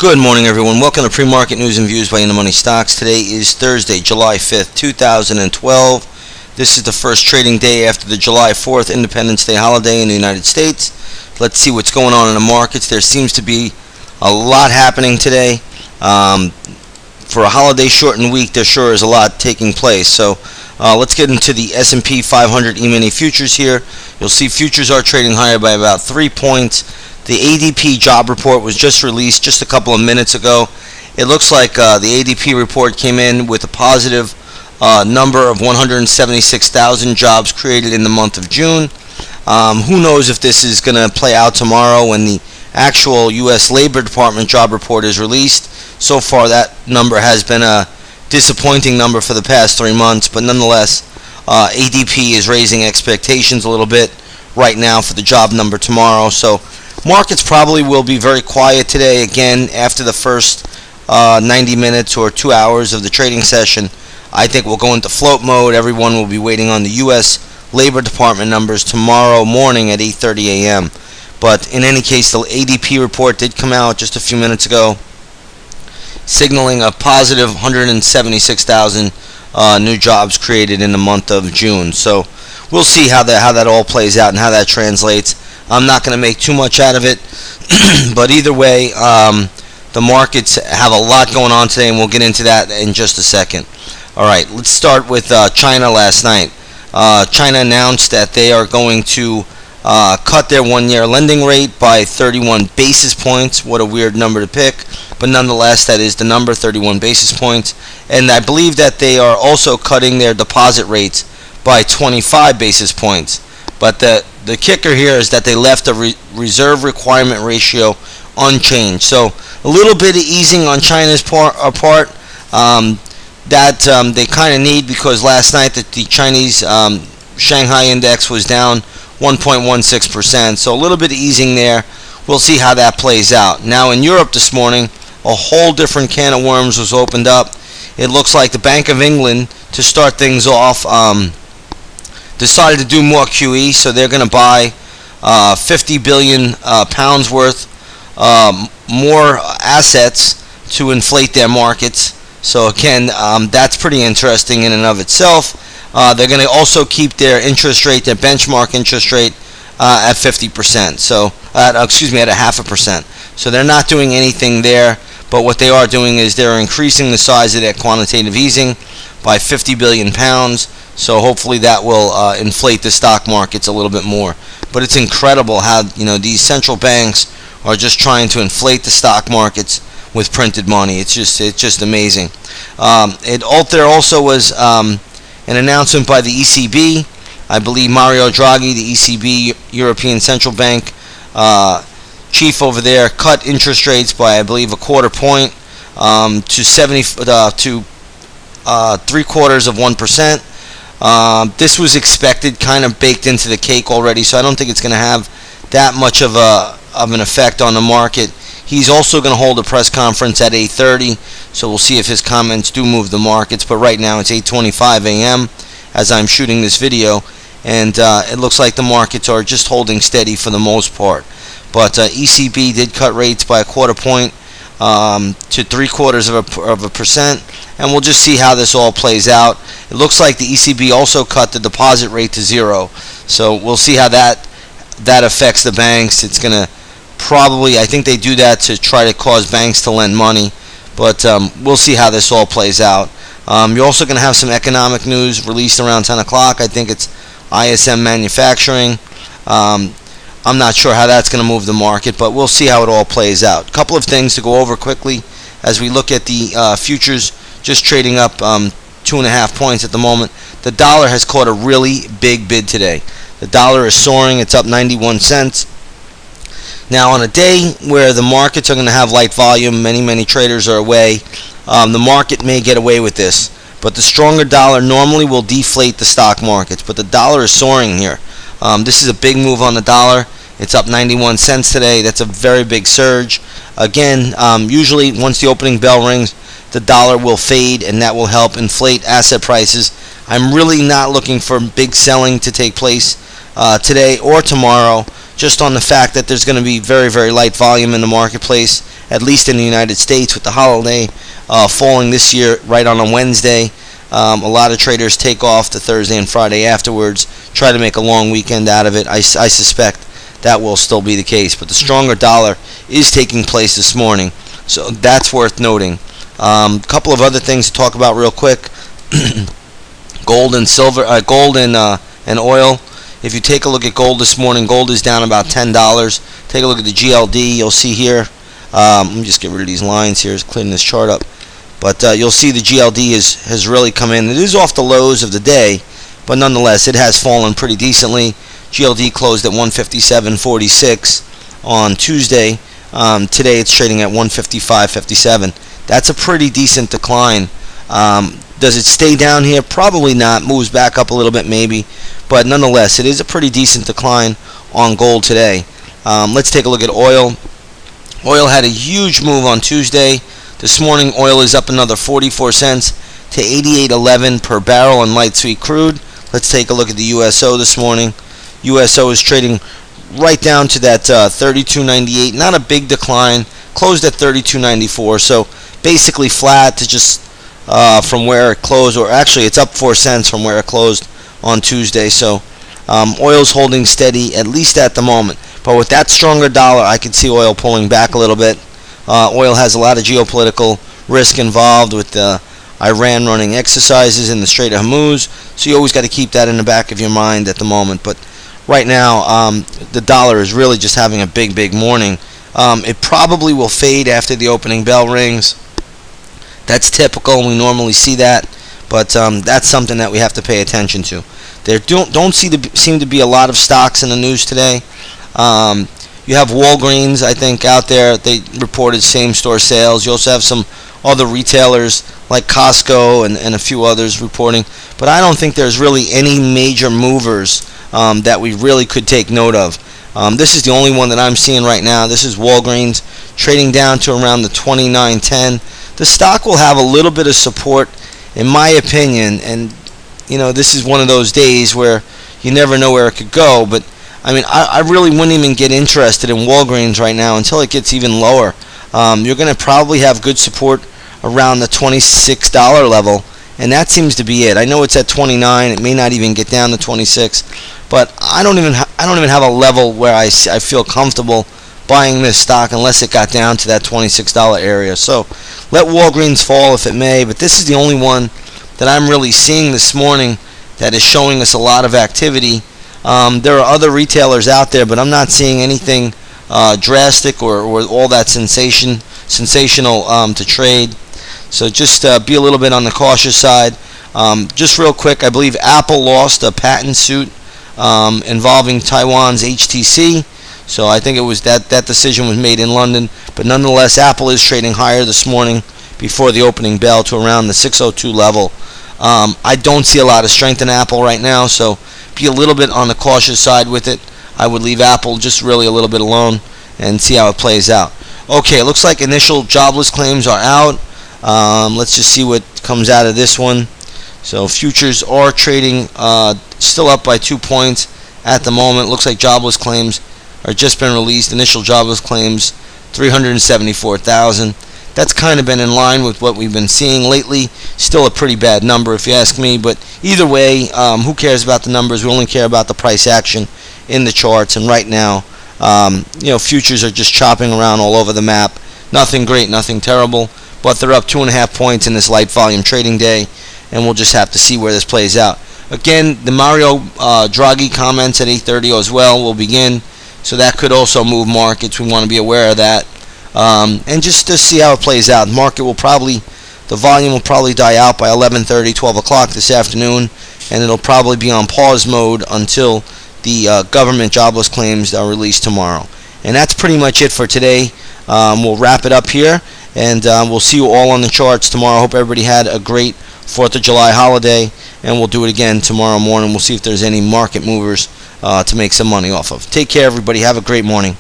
Good morning, everyone. Welcome to Pre-Market News and Views by In the Money Stocks. Today is Thursday, July 5th, 2012. This is the first trading day after the July 4th Independence Day holiday in the United States. Let's see what's going on in the markets. There seems to be a lot happening today. For a holiday shortened week, there sure is a lot taking place. So let's get into the S&P 500 E-mini futures here. You'll see futures are trading higher by about 3 points. The ADP job report was just released just a couple of minutes ago. It looks like the ADP report came in with a positive number of 176,000 jobs created in the month of June. Who knows if this is going to play out tomorrow when the actual U.S. Labor Department job report is released. So far, that number has been a disappointing number for the past 3 months, but nonetheless, ADP is raising expectations a little bit right now for the job number tomorrow. So markets probably will be very quiet today, again, after the first 90 minutes or 2 hours of the trading session. I think we'll go into float mode. Everyone will be waiting on the U.S. Labor Department numbers tomorrow morning at 8:30 a.m. But in any case, the ADP report did come out just a few minutes ago, signaling a positive 176,000 new jobs created in the month of June. So we'll see how that all plays out and how that translates. I'm not going to make too much out of it, but either way, the markets have a lot going on today, and we'll get into that in just a second. All right, let's start with China last night. China announced that they are going to cut their one-year lending rate by 31 basis points. What a weird number to pick, but nonetheless, that is the number, 31 basis points. And I believe that they are also cutting their deposit rates by 25 basis points. But the kicker here is that they left the reserve requirement ratio unchanged. So a little bit of easing on China's part that they kind of need, because last night the Chinese Shanghai Index was down 1.16%. So a little bit of easing there. We'll see how that plays out. Now in Europe this morning, a whole different can of worms was opened up. It looks like the Bank of England, to start things off, decided to do more QE, so they're going to buy 50 billion pounds worth more assets to inflate their markets. So again, that's pretty interesting in and of itself. They're going to also keep their interest rate, their benchmark interest rate, at 50%. So, at 0.5%. So they're not doing anything there, but what they are doing is they're increasing the size of their quantitative easing by 50 billion pounds. So hopefully that will inflate the stock markets a little bit more. But it's incredible how these central banks are just trying to inflate the stock markets with printed money. It's just amazing. There also was an announcement by the ECB. I believe Mario Draghi, the ECB European Central Bank chief over there, cut interest rates by, I believe, a quarter point to 0.75%. This was expected, kind of baked into the cake already, so I don't think it's going to have that much of an effect on the market. He's also going to hold a press conference at 8:30, so we'll see if his comments do move the markets. But right now it's 8:25 a.m. as I'm shooting this video, and it looks like the markets are just holding steady for the most part. But ECB did cut rates by a quarter point to 0.75%, and we'll just see how this all plays out. It looks like the ECB also cut the deposit rate to 0, so we'll see how that affects the banks. It's going to probably, I think they do that to try to cause banks to lend money, but we'll see how this all plays out. You're also going to have some economic news released around 10 o'clock. I think it's ISM manufacturing. I'm not sure how that's going to move the market, but we'll see how it all plays out. A couple of things to go over quickly as we look at the futures, just trading up 2.5 points at the moment. The dollar has caught a really big bid today. The dollar is soaring. It's up 91 cents. Now, on a day where the markets are going to have light volume, many traders are away, the market may get away with this. But the stronger dollar normally will deflate the stock markets. But the dollar is soaring here. This is a big move on the dollar. It's up 91 cents today. That's a very big surge. Again, usually once the opening bell rings, the dollar will fade, and that will help inflate asset prices. I'm really not looking for big selling to take place today or tomorrow, just on the fact that there's going to be very light volume in the marketplace, at least in the United States, with the holiday falling this year right on a Wednesday. A lot of traders take off the Thursday and Friday afterwards, try to make a long weekend out of it. I suspect that will still be the case, but the stronger dollar is taking place this morning, so that's worth noting. Couple of other things to talk about real quick. Gold and silver, gold and oil. If you take a look at gold this morning, gold is down about $10. Take a look at the GLD. You'll see here. Let me just get rid of these lines here, clearing this chart up. But you'll see the GLD has really come in. It is off the lows of the day, but nonetheless, it has fallen pretty decently. GLD closed at 157.46 on Tuesday. Today, it's trading at 155.57. That's a pretty decent decline. Does it stay down here? Probably not. Moves back up a little bit maybe. But nonetheless, it is a pretty decent decline on gold today. Let's take a look at oil. Oil had a huge move on Tuesday. This morning, oil is up another 44 cents to 88.11 per barrel on light sweet crude. Let's take a look at the USO this morning. USO is trading right down to that 32.98. Not a big decline. Closed at 32.94. So basically flat to just from where it closed, or actually it's up 4 cents from where it closed on Tuesday. So oil's holding steady, at least at the moment. But with that stronger dollar, I could see oil pulling back a little bit. Oil has a lot of geopolitical risk involved with Iran running exercises in the Strait of Hormuz, so you always got to keep that in the back of your mind at the moment. But right now, the dollar is really just having a big morning. It probably will fade after the opening bell rings. That's typical. We normally see that, but that's something that we have to pay attention to. There don't seem to be a lot of stocks in the news today. You have Walgreens, I think, out there. They reported same-store sales. You also have some other retailers like Costco and a few others reporting. But I don't think there's really any major movers that we really could take note of. This is the only one that I'm seeing right now. This is Walgreens, trading down to around the 29.10. The stock will have a little bit of support, in my opinion. And, you know, this is one of those days where you never know where it could go. But I mean, I really wouldn't even get interested in Walgreens right now until it gets even lower. You're going to probably have good support around the $26 level, and that seems to be it. I know it's at 29. It may not even get down to 26, but I don't even have a level where I feel comfortable buying this stock unless it got down to that $26 area. So let Walgreens fall if it may, but this is the only one that I'm really seeing this morning that is showing us a lot of activity. There are other retailers out there, but I'm not seeing anything drastic or all that sensational to trade. So just be a little bit on the cautious side. Just real quick, I believe Apple lost a patent suit involving Taiwan's HTC. So I think it was that decision was made in London. But nonetheless, Apple is trading higher this morning before the opening bell to around the 602 level. I don't see a lot of strength in Apple right now, so be a little bit on the cautious side with it. I would leave Apple just really a little bit alone and see how it plays out. Okay, it looks like initial jobless claims are out. Let's just see what comes out of this one. So futures are trading still up by 2 points at the moment. Looks like jobless claims are just been released. Initial jobless claims 374,000. That's kind of been in line with what we've been seeing lately. Still a pretty bad number if you ask me, but either way, who cares about the numbers? We only care about the price action in the charts, and right now, futures are just chopping around all over the map. Nothing great, nothing terrible, but they're up 2.5 points in this light volume trading day, and we'll just have to see where this plays out. Again, the Mario Draghi comments at 8:30 as well will begin, so that could also move markets. We want to be aware of that. And just to see how it plays out. The volume will probably die out by 11:30, 12 o'clock this afternoon, and it'll probably be on pause mode until the government jobless claims are released tomorrow. And that's pretty much it for today. We'll wrap it up here, and we'll see you all on the charts tomorrow. Hope everybody had a great 4th of July holiday, and we'll do it again tomorrow morning. We'll see if there's any market movers to make some money off of. Take care, everybody. Have a great morning.